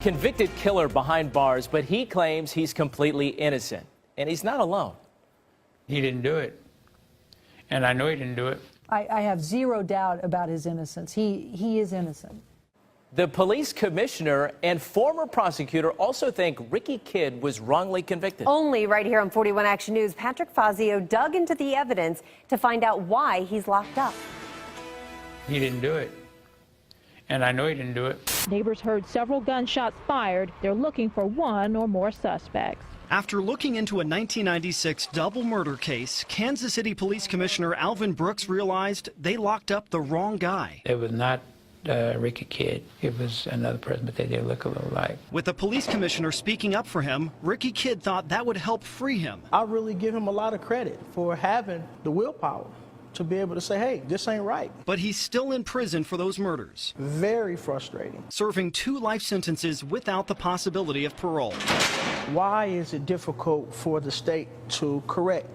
Convicted killer behind bars, but he claims he's completely innocent. And he's not alone. He didn't do it. And I know he didn't do it. I have zero doubt about his innocence. He is innocent. The police commissioner and former prosecutor also think Ricky Kidd was wrongly convicted. Only right here on 41 Action News, Patrick Fazio dug into the evidence to find out why he's locked up. He didn't do it. And I know he didn't do it. Neighbors heard several gunshots fired. They're looking for one or more suspects. After looking into a 1996 double murder case, Kansas City Police Commissioner Alvin Brooks realized they locked up the wrong guy. It was not Ricky Kidd. It was another person, but they did look a little alike. With the police commissioner speaking up for him, Ricky Kidd thought that would help free him. I really give him a lot of credit for having the willpower to be able to say, hey, this ain't right. But he's still in prison for those murders. Very frustrating. Serving 2 life sentences without the possibility of parole. Why is it difficult for the state to correct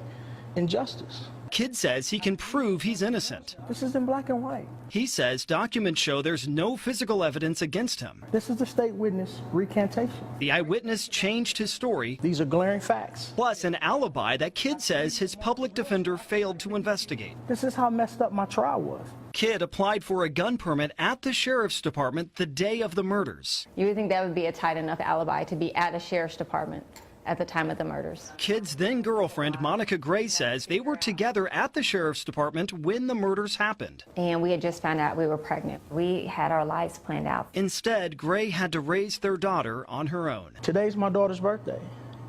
injustice? Kidd says he can prove he's innocent. This is in black and white. He says documents show there's no physical evidence against him. This is the state witness recantation. The eyewitness changed his story. These are glaring facts. Plus an alibi that Kidd says his public defender failed to investigate. This is how messed up my trial was. Kidd applied for a gun permit at the sheriff's department the day of the murders. You would think that would be a tight enough alibi to be at a sheriff's department at the time of the murders. Kidd's then girlfriend, Monica Gray, says they were together at the sheriff's department when the murders happened. And we had just found out we were pregnant. We had our lives planned out. Instead, Gray had to raise their daughter on her own. Today's my daughter's birthday,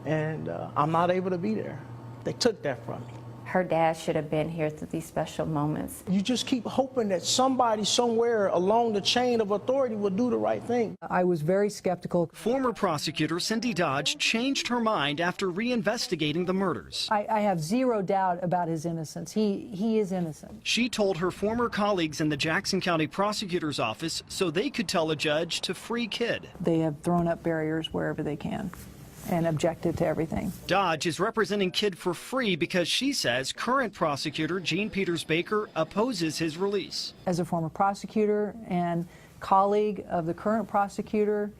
and I'm not able to be there. They took that from me. Her dad should have been here through these special moments. You just keep hoping that somebody somewhere along the chain of authority will do the right thing. I was very skeptical. Former prosecutor Cindy Dodge changed her mind after reinvestigating the murders. I have zero doubt about his innocence. He is innocent. She told her former colleagues in the Jackson County Prosecutor's Office so they could tell a judge to free Kidd. They have thrown up barriers wherever they can and objected to everything. Dodge is representing Kidd for free because she says current prosecutor Jean Peters Baker opposes his release. As a former prosecutor and colleague of the current prosecutor,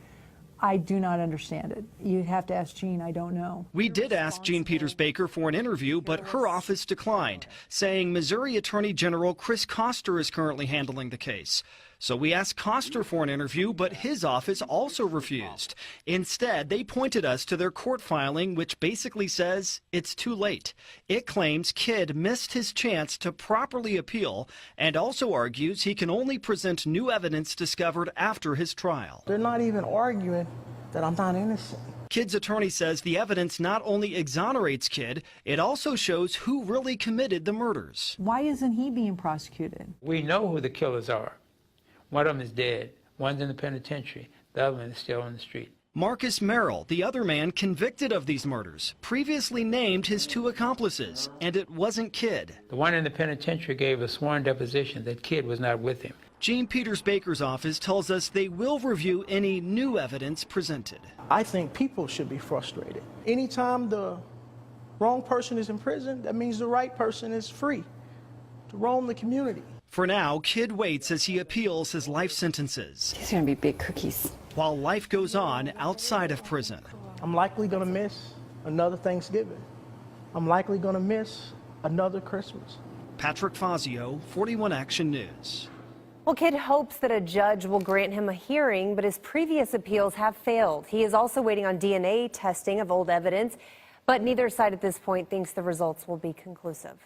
I do not understand it. You'd have to ask Jean. I don't know. We did ask Jean Peters Baker for an interview, but her office declined, saying Missouri Attorney General Chris Koster is currently handling the case. So we asked Koster for an interview, but his office also refused. Instead, they pointed us to their court filing, which basically says it's too late. It claims Kidd missed his chance to properly appeal and also argues he can only present new evidence discovered after his trial. They're not even arguing that I'm not innocent. Kidd's attorney says the evidence not only exonerates Kidd, it also shows who really committed the murders. Why isn't he being prosecuted? We know who the killers are. One of them is dead. One's in the penitentiary. The other one is still on the street. Marcus Merrill, the other man convicted of these murders, previously named his 2 accomplices, and it wasn't Kidd. The one in the penitentiary gave a sworn deposition that Kidd was not with him. Jean Peters Baker's office tells us they will review any new evidence presented. I think people should be frustrated. Anytime the wrong person is in prison, that means the right person is free to roam the community. For now, Kidd waits as he appeals his life sentences. These are going to be big cookies. While life goes on outside of prison. I'm likely going to miss another Thanksgiving. I'm likely going to miss another Christmas. Patrick Fazio, 41 Action News. Well, Kidd hopes that a judge will grant him a hearing, but his previous appeals have failed. He is also waiting on DNA testing of old evidence, but neither side at this point thinks the results will be conclusive.